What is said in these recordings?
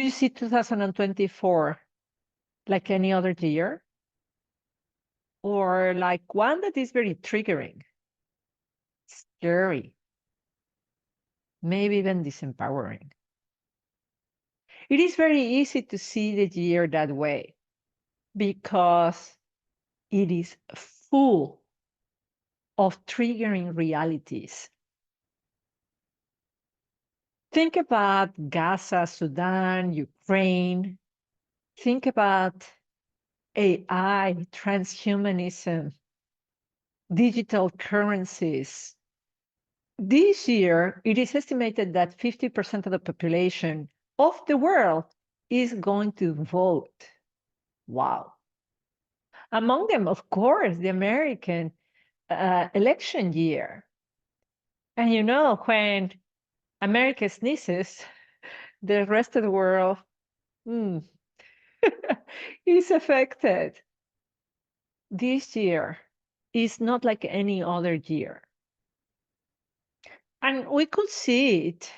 you see 2024 like any other year? Or like one that is very triggering, scary, maybe even disempowering? It is very easy to see the year that way because it is full of triggering realities. Think about Gaza, Sudan, Ukraine. Think about AI, transhumanism, digital currencies. This year, it is estimated that 50% of the population of the world is going to vote. Wow. Among them, of course, the American election year. And you know, when America sneezes, the rest of the world is affected. This year is not like any other year. And we could see it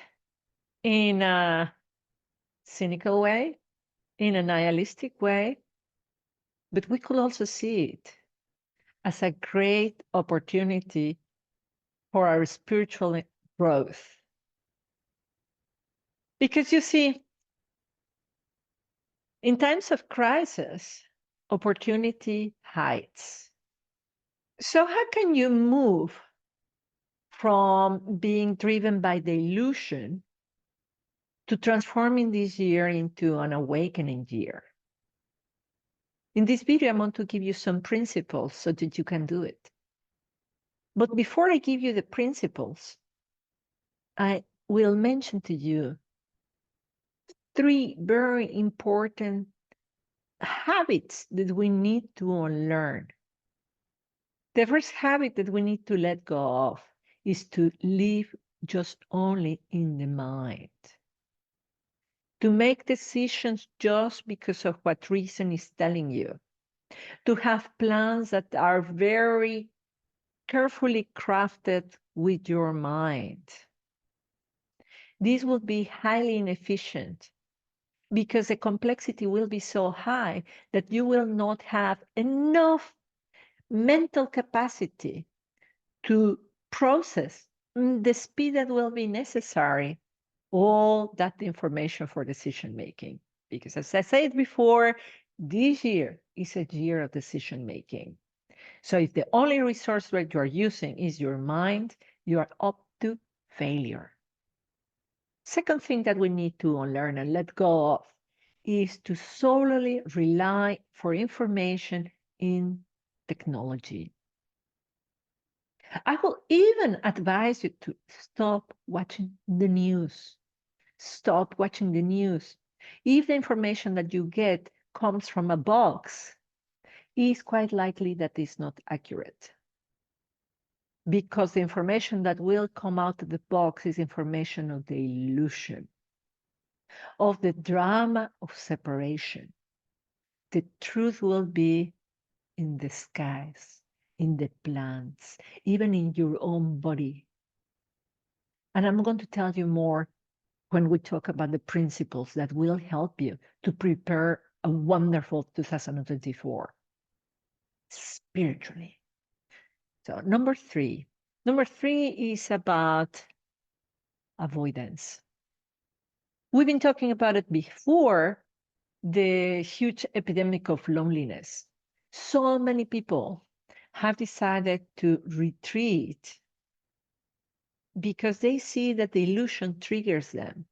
in a cynical way, in a nihilistic way, but we could also see it as a great opportunity for our spiritual growth. Because you see, in times of crisis, opportunity hides. So how can you move from being driven by the illusion to transforming this year into an awakening year? In this video, I'm going to give you some principles so that you can do it. But before I give you the principles, I will mention to you 3 very important habits that we need to unlearn. The first habit that we need to let go of is to live just only in the mind. To make decisions just because of what reason is telling you. To have plans that are very carefully crafted with your mind. This will be highly inefficient because the complexity will be so high that you will not have enough mental capacity to process the speed that will be necessary all that information for decision making. Because as I said before, this year is a year of decision making. So if the only resource that you are using is your mind, you are up to failure. Second thing that we need to unlearn and let go of is to solely rely for information in technology. I will even advise you to stop watching the news. Stop watching the news. If the information that you get comes from a box, it's quite likely that it's not accurate. Because the information that will come out of the box is information of the illusion, of the drama of separation. The truth will be in the skies, in the plants, even in your own body. And I'm going to tell you more when we talk about the principles that will help you to prepare a wonderful 2024 spiritually. So number three is about avoidance. We've been talking about it before, the huge epidemic of loneliness. So many people have decided to retreat because they see that the illusion triggers them.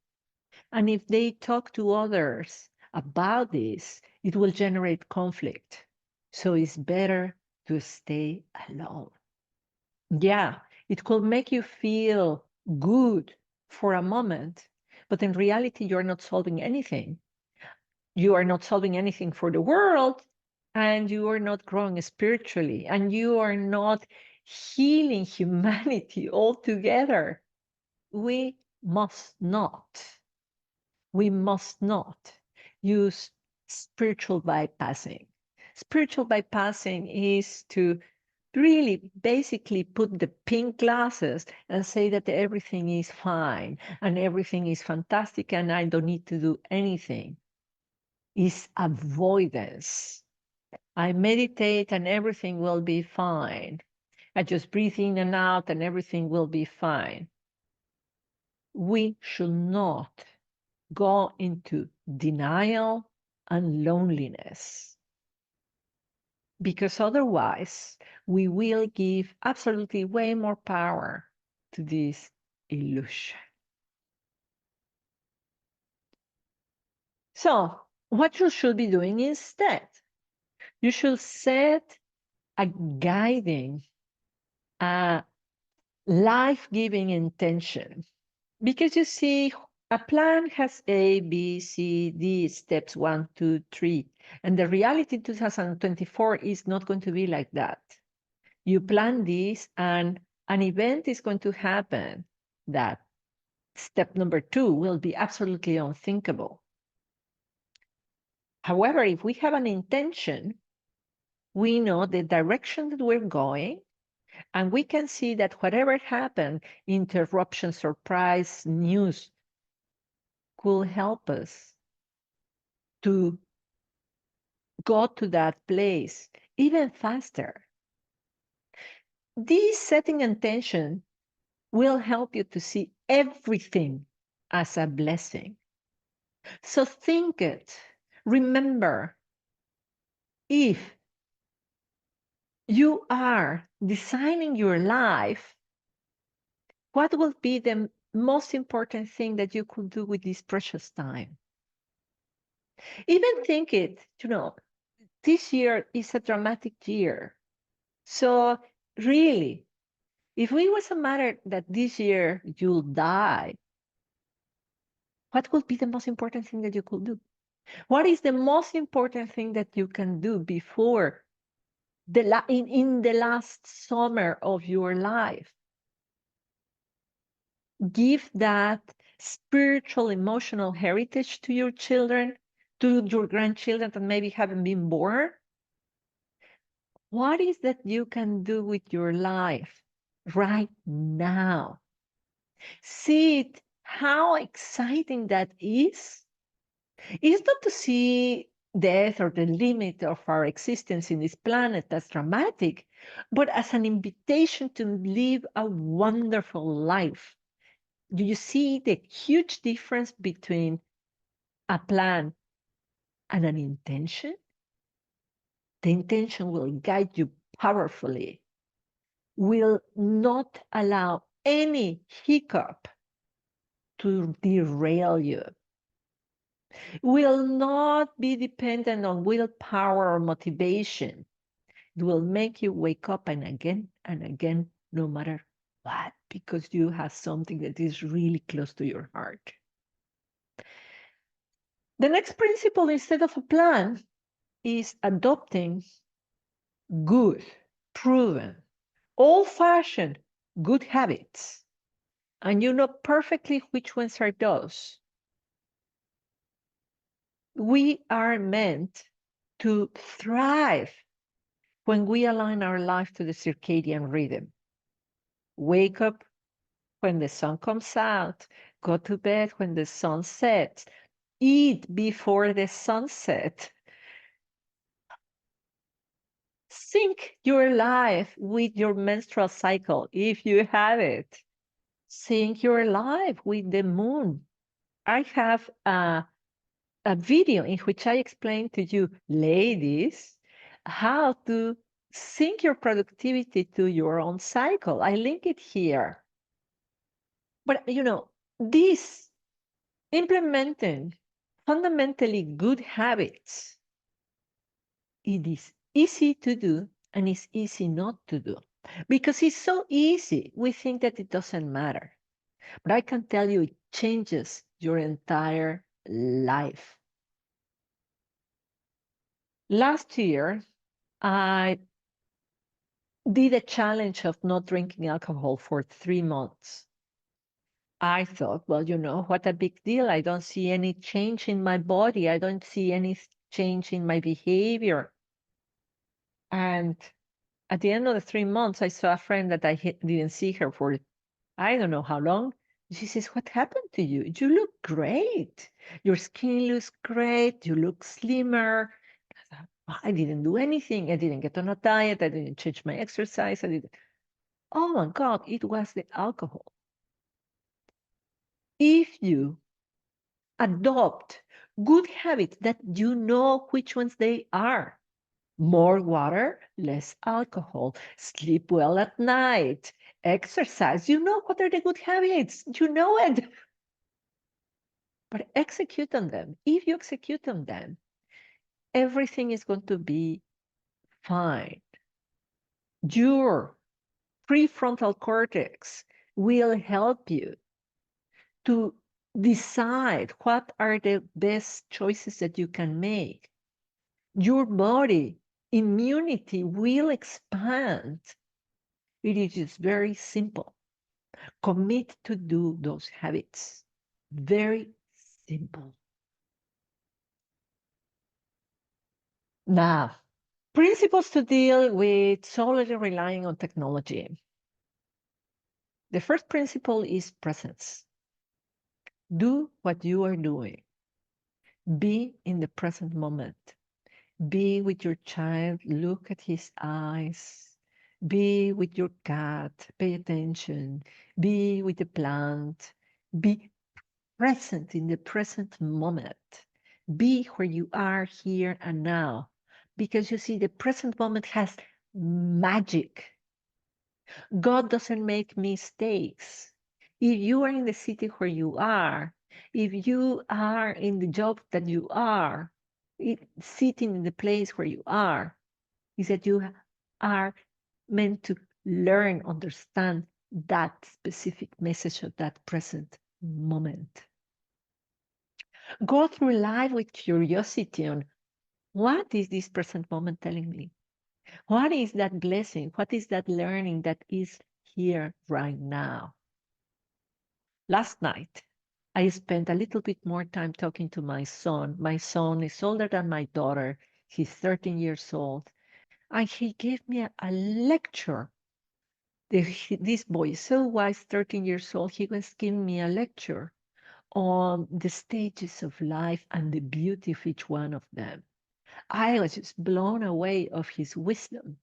And if they talk to others about this, it will generate conflict. So it's better to stay alone. Yeah, it could make you feel good for a moment, but in reality, you're not solving anything. You are not solving anything for the world, and you are not growing spiritually, and you are not healing humanity altogether. We must not use spiritual bypassing. Spiritual bypassing is to really basically put the pink glasses and say that everything is fine and everything is fantastic and I don't need to do anything. Is avoidance. I meditate and everything will be fine. I just breathe in and out and everything will be fine. We should not go into denial and loneliness, because otherwise we will give absolutely way more power to this illusion. So what you should be doing instead, you should set a guiding, a life-giving intention. Because you see, a plan has A, B, C, D, steps 1, 2, 3. And the reality in 2024 is not going to be like that. You plan this, and an event is going to happen that step number 2 will be absolutely unthinkable. However, if we have an intention, we know the direction that we're going, and we can see that whatever happened, interruption, surprise, news, could help us to go to that place even faster. This setting intention will help you to see everything as a blessing. So think it. Remember, if you are designing your life, what will be the most important thing that you could do with this precious time? Even think it, this year is a dramatic year. So really, if it was a matter that this year you'll die, what would be the most important thing that you could do? What is the most important thing that you can do before in the last summer of your life? Give that spiritual, emotional heritage to your children, to your grandchildren that maybe haven't been born. What is that you can do with your life right now? See it, how exciting that is. It's not to see death or the limit of our existence in this planet that's dramatic, but as an invitation to live a wonderful life. Do you see the huge difference between a plan and an intention? The intention will guide you powerfully, will not allow any hiccup to derail you, will not be dependent on willpower or motivation. It will make you wake up and again, no matter what, because you have something that is really close to your heart. The next principle, instead of a plan, is adopting good, proven, old-fashioned good habits. And you know perfectly which ones are those. We are meant to thrive when we align our life to the circadian rhythm. Wake up when the sun comes out, go to bed when the sun sets, eat before the sunset. Sync your life with your menstrual cycle if you have it. Sync your life with the moon. I have a video in which I explain to you, ladies, how to sync your productivity to your own cycle. I link it here. But this implementing fundamentally good habits, it is easy to do and it's easy not to do. Because it's so easy, we think that it doesn't matter. But I can tell you, it changes your entire life. Last year, I did a challenge of not drinking alcohol for 3 months. I thought, well, what a big deal. I don't see any change in my body. I don't see any change in my behavior. And At the end of the 3 months, I saw a friend that I didn't see her for I don't know how long. She says, "What happened to you? You look great. Your skin looks great. You look slimmer." I thought, I didn't do anything. I didn't get on a diet. I didn't change my exercise. I didn't. Oh my God, it was the alcohol. If you adopt good habits that you know which ones they are, more water, less alcohol, sleep well at night, exercise, you know what are the good habits. You know it. But execute on them. If you execute on them, everything is going to be fine. Your prefrontal cortex will help you to decide what are the best choices that you can make. Your body immunity will expand. It is just very simple. Commit to do those habits. Very simple. Now, principles to deal with solely relying on technology. The first principle is presence. Do what you are doing. Be in the present moment. Be with your child. Look at his eyes. Be with your cat. Pay attention. Be with the plant. Be present in the present moment. Be where you are here and now. Because you see, the present moment has magic. God doesn't make mistakes. If you are in the city where you are, if you are in the job that you are, sitting in the place where you are, is that you are meant to learn, understand that specific message of that present moment. Go through life with curiosity on what is this present moment telling me? What is that blessing? What is that learning that is here right now? Last night, I spent a little bit more time talking to my son. My son is older than my daughter. He's 13 years old. And he gave me a lecture. This boy is so wise, 13 years old. He was giving me a lecture on the stages of life and the beauty of each one of them. I was just blown away of his wisdom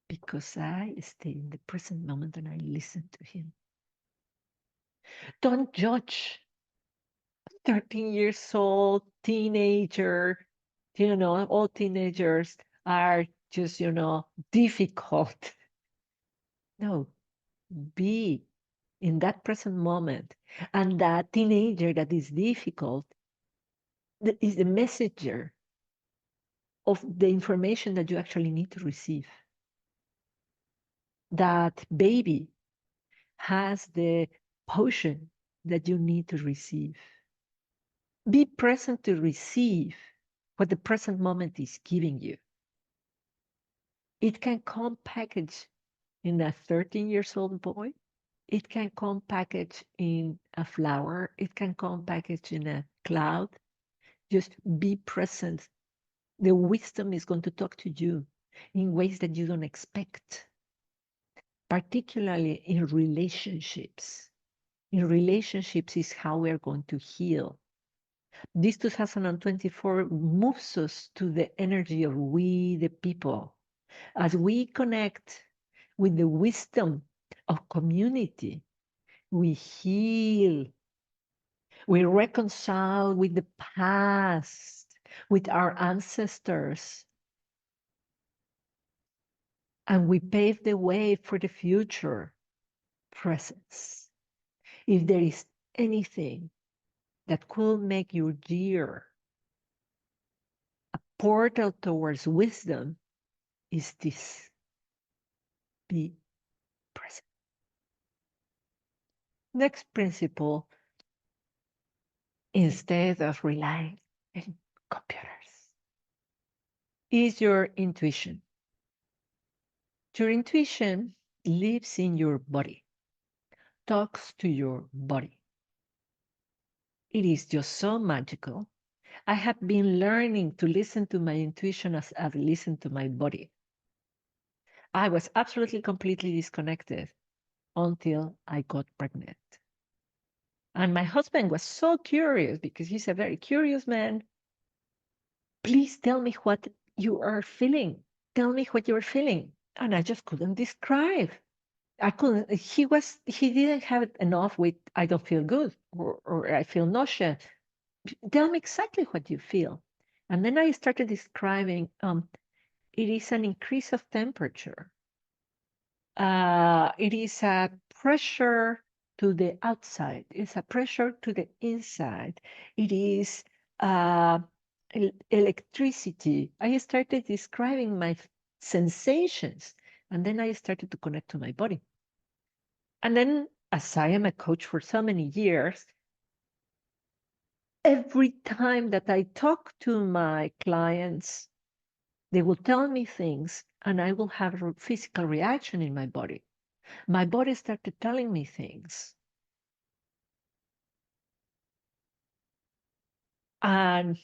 because I stay in the present moment and I listen to him. Don't judge 13 years old teenager. All teenagers are just, difficult. No, be in that present moment. And that teenager that is difficult that is the messenger of the information that you actually need to receive. That baby has the potion that you need to receive. Be present to receive what the present moment is giving you. It can come packaged in a 13 years old boy. It can come packaged in a flower. It can come packaged in a cloud. Just be present. The wisdom is going to talk to you in ways that you don't expect, particularly in relationships. In relationships is how we're going to heal. This 2024 moves us to the energy of we, the people. As we connect with the wisdom of community, we heal, we reconcile with the past, with our ancestors, and we pave the way for the future. Presence. If there is anything that could make your year a portal towards wisdom, is this: be present. Next principle, instead of relying on computers, is your intuition. Your intuition lives in your body, talks to your body. It is just so magical. I have been learning to listen to my intuition as I listen to my body. I was absolutely, completely disconnected until I got pregnant. And my husband was so curious because he's a very curious man. Please tell me what you are feeling. Tell me what you're feeling. And I just couldn't describe. I couldn't, he didn't have enough with, I don't feel good or I feel nausea. Tell me exactly what you feel. And then I started describing it is an increase of temperature. It is a pressure to the outside. It's a pressure to the inside. It is uh, electricity. I started describing my sensations, and then I started to connect to my body. And then, as I am a coach for so many years, every time that I talk to my clients, they will tell me things, and I will have a physical reaction in my body. My body started telling me things. And,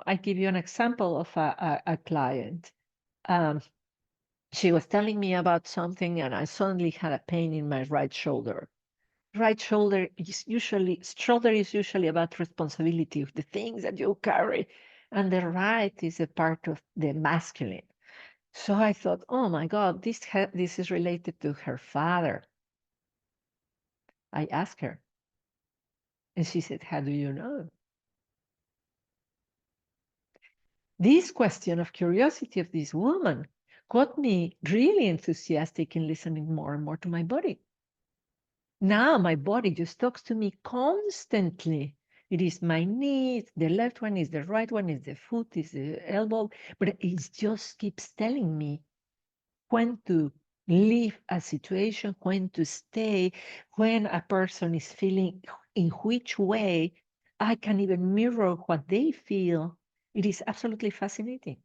I give you an example of a client. Um, she was telling me about something, and I suddenly had a pain in my right shoulder. Right shoulder is usually about responsibility of the things that you carry, and the right is a part of the masculine. So I thought, oh my God, this is related to her father. I asked her, and she said, how do you know? This question of curiosity of this woman got me really enthusiastic in listening more and more to my body. Now my body just talks to me constantly. It is my knee, the left one is the right one, is the foot, is the elbow, but it just keeps telling me when to leave a situation, when to stay, when a person is feeling, in which way. I can even mirror what they feel. It is absolutely fascinating.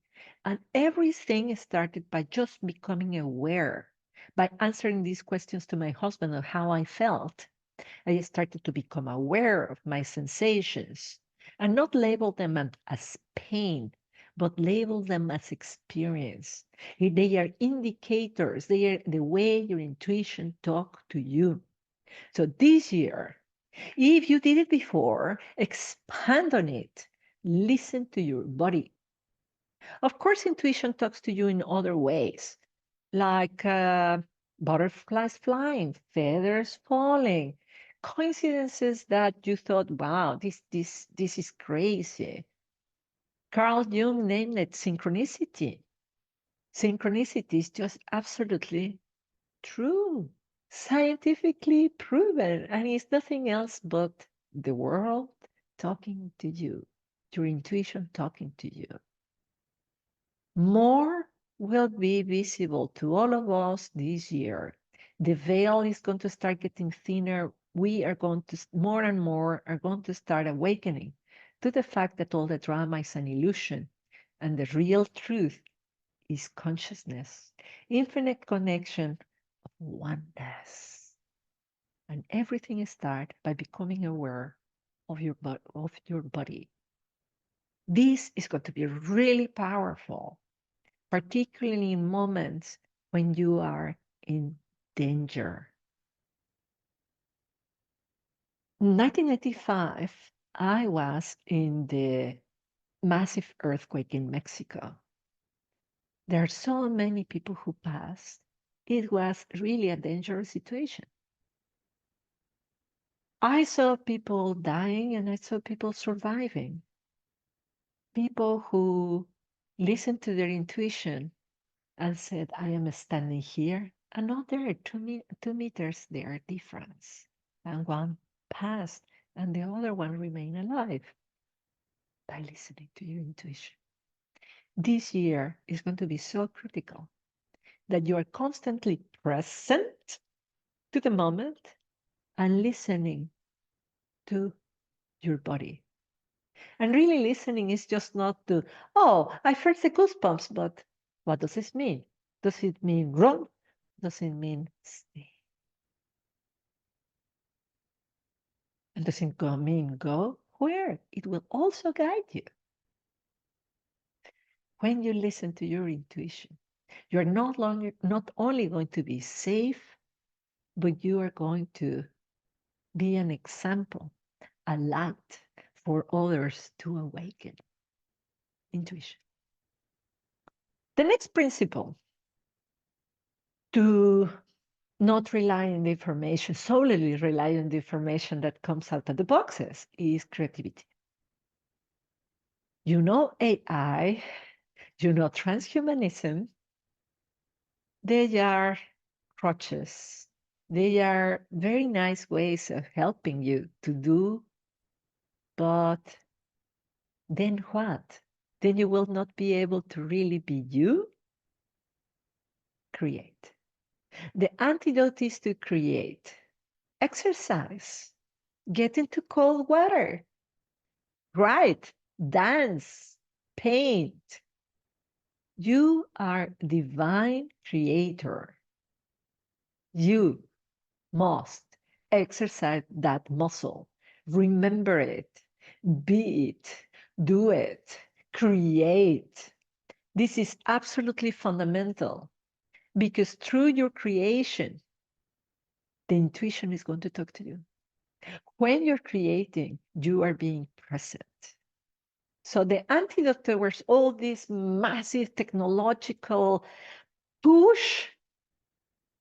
And everything started by just becoming aware, by answering these questions to my husband of how I felt. I started to become aware of my sensations and not label them as pain, but label them as experience. They are indicators, they are the way your intuition talk to you. So this year, if you did it before, expand on it. Listen to your body. Of course, intuition talks to you in other ways, like butterflies flying, feathers falling, coincidences that you thought, wow, this is crazy. Carl Jung named it synchronicity. Synchronicity is just absolutely true, scientifically proven, and it's nothing else but the world talking to you, your intuition talking to you. More will be visible to all of us this year. The veil is going to start getting thinner. We are going to, more and more, are going to start awakening to the fact that all the drama is an illusion and the real truth is consciousness, infinite connection of oneness. And everything starts by becoming aware of your body. This is going to be really powerful, particularly in moments when you are in danger. In 1995, I was in the massive earthquake in Mexico. There are so many people who passed. It was really a dangerous situation. I saw people dying and I saw people surviving. People who listened to their intuition and said, I am standing here and not there, 2 meters there difference. And one passed and the other one remained alive by listening to your intuition. This year is going to be so critical that you are constantly present to the moment and listening to your body. And really listening is just not to, oh, I felt the goosebumps, but what does this mean? Does it mean run? Does it mean stay? And does it mean go? Where? It will also guide you when you listen to your intuition. You're not only going to be safe, but you are going to be an example, a light for others to awaken intuition. The next principle, to not rely on the information, solely rely on the information that comes out of the boxes, is creativity. You know AI, you know transhumanism, they are crutches. They are very nice ways of helping you to do, but then what? Then you will not be able to really be you. Create. The antidote is to create. Exercise. Get into cold water. Write. Dance. Paint. You are divine creator. You must exercise that muscle. Remember it. Be it. Do it. Create. This is absolutely fundamental because through your creation, the intuition is going to talk to you. When you're creating, you are being present. So the antidote towards all this massive technological push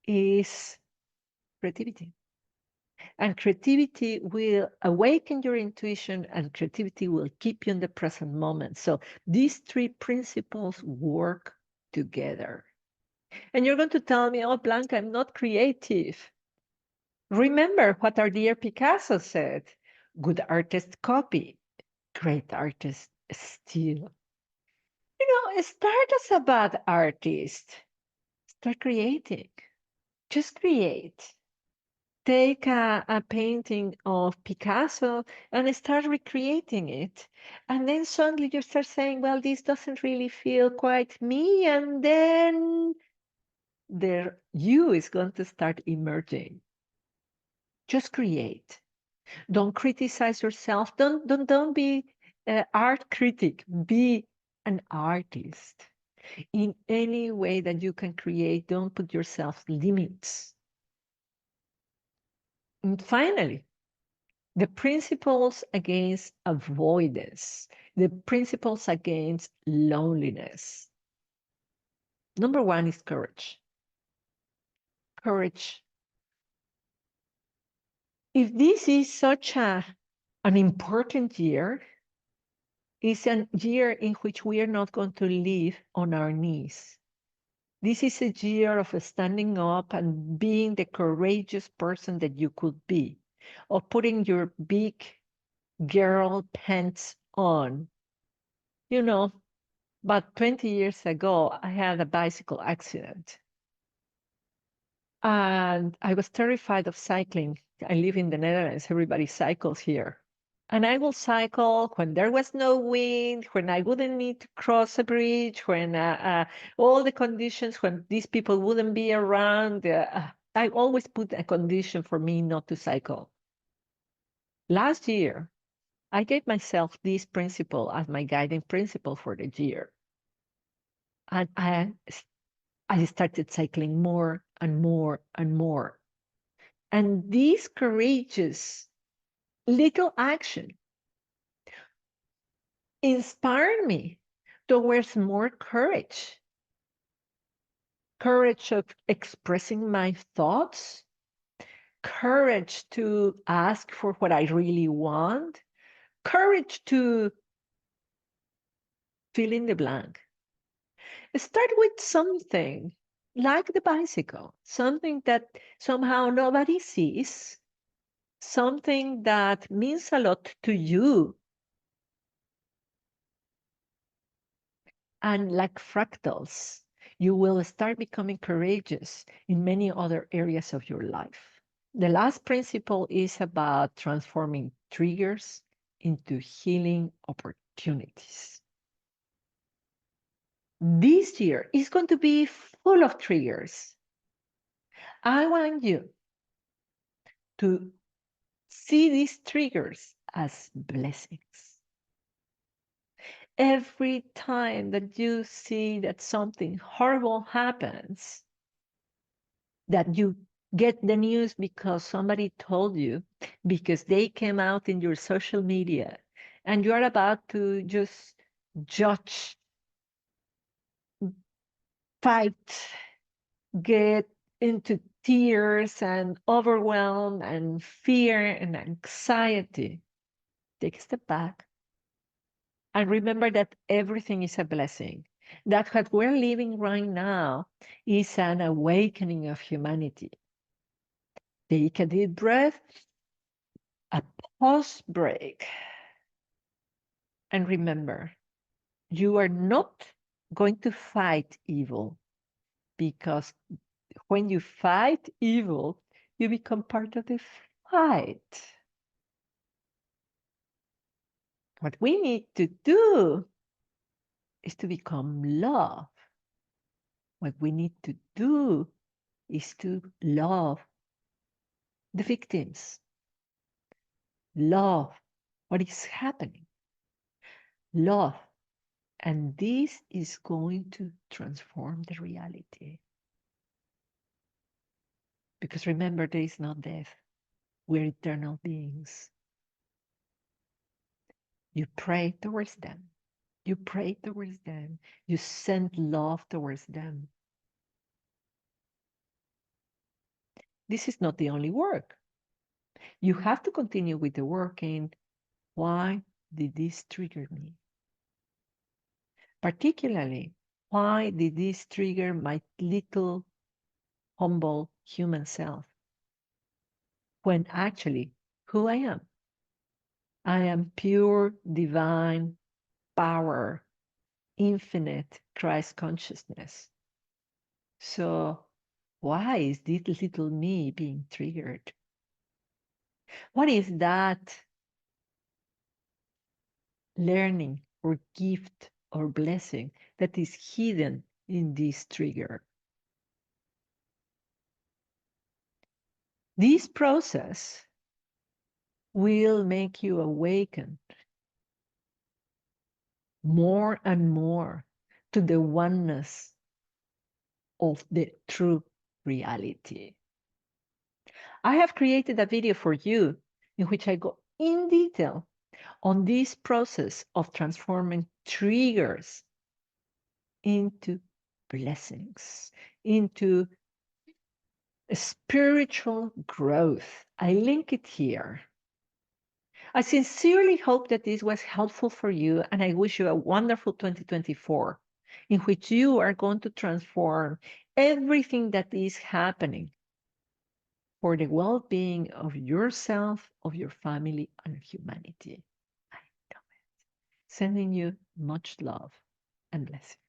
is creativity. And creativity will awaken your intuition, and creativity will keep you in the present moment. So these three principles work together. And you're going to tell me, oh, Blanca, I'm not creative. Remember what our dear Picasso said: good artists copy, great artists steal. Start as a bad artist. Start creating. Just create. Take a painting of Picasso and start recreating it. And then suddenly you start saying, well, this doesn't really feel quite me. And then there you is going to start emerging. Just create. Don't criticize yourself. Don't be an art critic. Be an artist. In any way that you can create, don't put yourself limits. And finally, the principles against avoidance, the principles against loneliness. Number one is courage. Courage. If this is such an important year, it's a year in which we are not going to live on our knees. This is a year of standing up and being the courageous person that you could be, of putting your big girl pants on. You know, about 20 years ago, I had a bicycle accident and I was terrified of cycling. I live in the Netherlands, everybody cycles here. And I will cycle when there was no wind, when I wouldn't need to cross a bridge, when all the conditions, when these people wouldn't be around. I always put a condition for me not to cycle. Last year, I gave myself this principle as my guiding principle for the year. And I started cycling more and more and more. And this courageous little action inspired me towards more courage, courage of expressing my thoughts, courage to ask for what I really want, courage to fill in the blank. Start with something like the bicycle, something that somehow nobody sees, something that means a lot to you. And like fractals, you will start becoming courageous in many other areas of your life. The last principle is about transforming triggers into healing opportunities. This year is going to be full of triggers. I want you to see these triggers as blessings. every time that you see that something horrible happens, that you get the news because somebody told you, because they came out in your social media, and you're about to just judge, fight, get into tears and overwhelm and fear and anxiety, take a step back and remember that everything is a blessing. That what we're living right now is an awakening of humanity. Take a deep breath, a pause break, and remember, you are not going to fight evil, because when you fight evil, you become part of the fight. What we need to do is to become love. What we need to do is to love the victims, love what is happening, love. And this is going to transform the reality. Because remember, there is no death. We're eternal beings. You pray towards them. You pray towards them. You send love towards them. This is not the only work. You have to continue with the work in why did this trigger me? Particularly, why did this trigger my little, humble human self? When actually, who I am? I am pure divine power, infinite Christ consciousness. So, why is this little me being triggered? What is that learning or gift or blessing that is hidden in this trigger? This process will make you awaken more and more to the oneness of the true reality. I have created a video for you in which I go in detail on this process of transforming triggers into blessings, into spiritual growth. I link it here. I sincerely hope that this was helpful for you, and I wish you a wonderful 2024 in which you are going to transform everything that is happening for the well being of yourself, of your family, and humanity. I know it. Sending you much love and blessings.